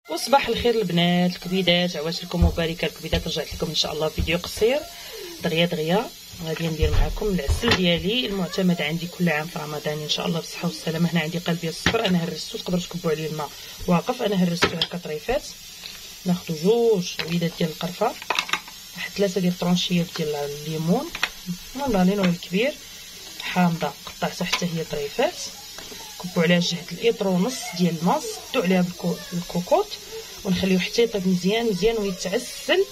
وصباح الخير البنات الكبيدات، عواشركم مباركه الكبيدات. رجعت لكم ان شاء الله فيديو قصير دغيا غادي ندير معكم العسل ديالي المعتمد عندي كل عام في رمضان ان شاء الله بالصحه والسلامه. هنا عندي قلبيه الصفر، انا هرستو، تقدروا تكبوا عليه الماء واقف، انا هرستو هكا طريفات. ناخذ جوج عويدات ديال القرفه، واحد 3 ديال طرونشيات ديال الليمون، مندالين ولا الكبير، حامضه قطعتها حتى هي طريفات، كبوا عليها جهه الايطر ونص ديال الماء، سدوا عليها بالكوكوط ونخليوه حتى يطيب مزيان مزيان ويتعسل،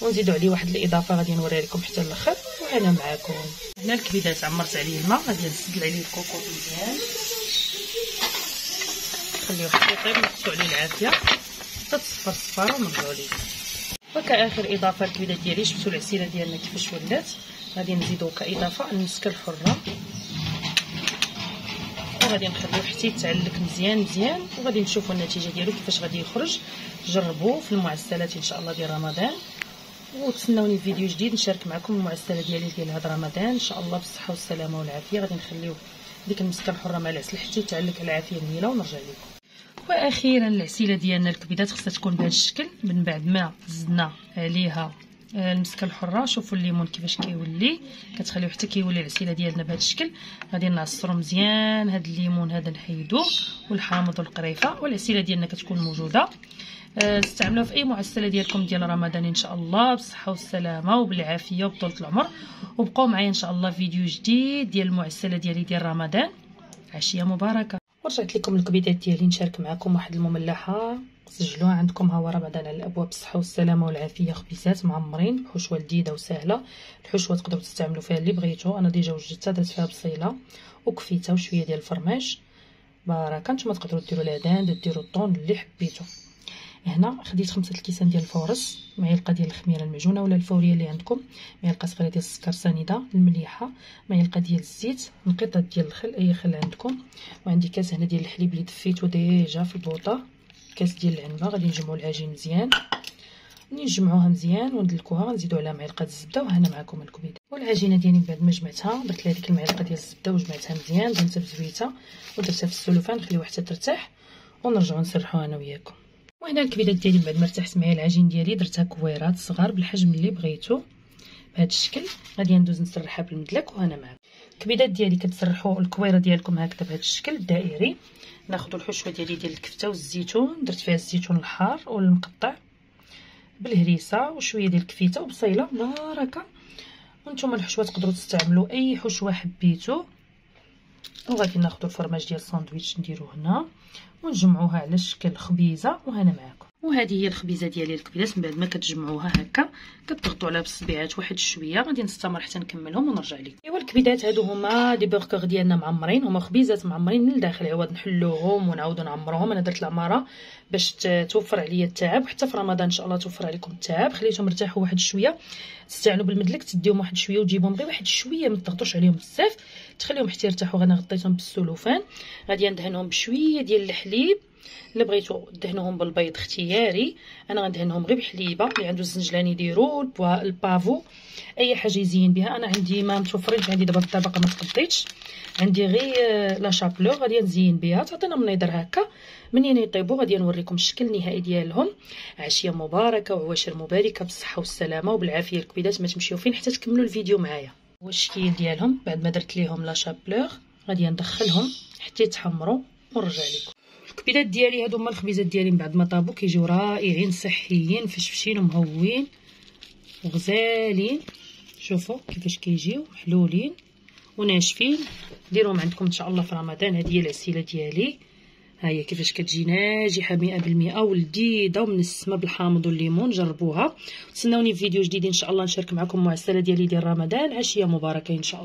ونزيدوا عليه واحد الاضافه غادي نوريها لكم حتى الاخر. وانا معكم هنا الكبيدات عمرت عليه الماء، غادي نسدل عليه الكوكوط مزيان، نخليوه حتى يطيب، نقصوا عليه العافيه حتى تصفر الصفاره ونرجعوا ليه. وكاخر اضافه الكبيدات ديالي، شفتوا العسيله ديالنا كيفاش ولات، غادي نزيدو كاضافه المسكه الحره، وغادي نخليوه حتى يتعلك مزيان مزيان، وغادي نشوفوا النتيجه ديالو كيفاش غادي يخرج. جربوه في المعسلات ان شاء الله ديال رمضان، وتسناوني في فيديو جديد نشارك معكم المعسله ديالي ديال هذا رمضان ان شاء الله بالصحه والسلامه والعافيه. غادي نخليوه ديك المسكه الحره مع العسل حتى يتعلك العافيه النيله ونرجع لكم. واخيرا العسيله ديالنا الكبيدات خصها تكون بهذا الشكل من بعد ما زدنا عليها المسكه الحره. شوفوا الليمون كيفاش كيولي، كتخليوه حتى كيولي العسيله ديالنا بهذا الشكل. غادي نعصروا مزيان هذا الليمون هذا نحيدوه، والحامض والقريفه، والعسيله ديالنا كتكون موجوده. استعملوها في اي معسله ديالكم ديال رمضان ان شاء الله بالصحه والسلامه وبالعافيه وبطولة العمر. وبقاو معايا ان شاء الله فيديو جديد ديال المعسله ديالي ديال رمضان. عشيه مباركه. ورجعت لكم الكبيدات ديالي نشارك معكم واحد المملحه سجلوها عندكم، ها هو رمضان على الابواب بالصحه والسلامه والعافيه. خبيزات معمرين بحشوه لذيذه وسهله. الحشوه تقدروا تستعملوا فيها اللي بغيتو، انا ديجا وجدتها درت فيها بصيله وكفيته وشويه ديال الفرماج بركه. نتوما تقدروا ديروا العدان، ديروا الطون اللي حبيتو. هنا خديت 5 الكيسان ديال الفورص، معلقه ديال الخميره المعجونه ولا الفوريه اللي عندكم، معلقه صغيره ديال السكر سنيده المليحه، معلقه ديال الزيت، نقيطه ديال الخل اي خل عندكم، وعندي كاس هنا ديال الحليب اللي دفيتو ديجا في البوطه، كاس ديال العنبه. غادي نجمعوا العجين مزيان، نجمعوها مزيان وندلكوها، نزيدوا عليها معلقه الزبده. وهنا معكم الكبيده. والعجينه ديالي بعد ما جمعتها درت لها ديك المعلقه ديال الزبده وجمعتها مزيان، درتها بزويته ودرتها في السلوفان، نخليوها حتى ترتاح ونرجعوا نسرحوها انا وياكم. وهنا الكبيدات ديالي بعد ما ارتاحت معايا العجين ديالي درتها كويرات صغار بالحجم اللي بغيتو بهذا الشكل. غادي ندوز نسرحها بالمدلك. وهنا معكم الكبيدات ديالي كتسرحوا الكويره ديالكم هكذا بهذا الشكل الدائري. ناخذ الحشوه ديالي ديال الكفته والزيتون، درت فيها الزيتون الحار والمقطع بالهريسه وشويه ديال الكفيته وبصيله بركه. وانتم الحشوه تقدروا تستعملوا اي حشوه حبيتو. وغادي ناخذ الفرماج ديال الساندويتش نديروه هنا ونجمعوها على شكل خبيزه. وهنا معكم، وهذه هي الخبيزه ديالي الكبيدات. من بعد ما كتجمعوها هكا كتضغطوا عليها بالصبيعات واحد شويه، غادي نستمر حتى نكملهم ونرجع لكم. ايوا الكبيدات هادو هما لي برغر ديالنا معمرين، هما خبيزات معمرين من الداخل، عوض نحلوهم ونعاودوا نعمروهم. انا درت العماره باش توفر عليا التعب، وحتى في رمضان ان شاء الله توفر عليكم التعب. خليتهم ارتاحوا واحد شويه، تستعملوا بالمدلك تديهم واحد شويه وتجيبهم غير واحد شويه، ما تضغطوش عليهم بزاف، تخليهم حتى يرتاحوا. غانا غطيتهم بالسلوفان، غادي ندهنهم بشويه ديال الحليب، اللي بغيتو دهنوهم بالبيض اختياري، انا غندهنهم غير بحليبه. اللي عنده الزنجلان يديروا البافو اي حاجه يزين بها. انا عندي ما متوفرينش عندي دابا الطبقه ما تقضيتش، عندي غير لا شابلور غادي نزين بها. تعطينا منيضر هكا. منين يطيبوا غادي نوريكم الشكل النهائي ديالهم. عشيه مباركه وعواشر مباركه بالصحه والسلامه وبالعافيه الكبيدات. ما تمشيو فين حتى تكملوا الفيديو معايا. والشكل ديالهم بعد ما درت ليهم لا شابلور غادي ندخلهم حتى يتحمروا ونرجع لكم. الكبيدات ديالي هادو هما الخبيزات ديالي من بعد ما طابوا، كيجيو رائعين صحيين فشفشين ومهوين وغزالين. شوفوا كيفاش كيجيو محلولين وناشفين. ديروهم عندكم ان شاء الله في رمضان. هذه هي العسيله ديالي، ها هي كيفاش كتجي ناجحه 100% ولذيذه ومنسمه بالحامض والليمون. جربوها. تسناوني في فيديو جديد ان شاء الله نشارك معكم المعسله ديالي ديال رمضان. عشيه مباركه ان شاء الله.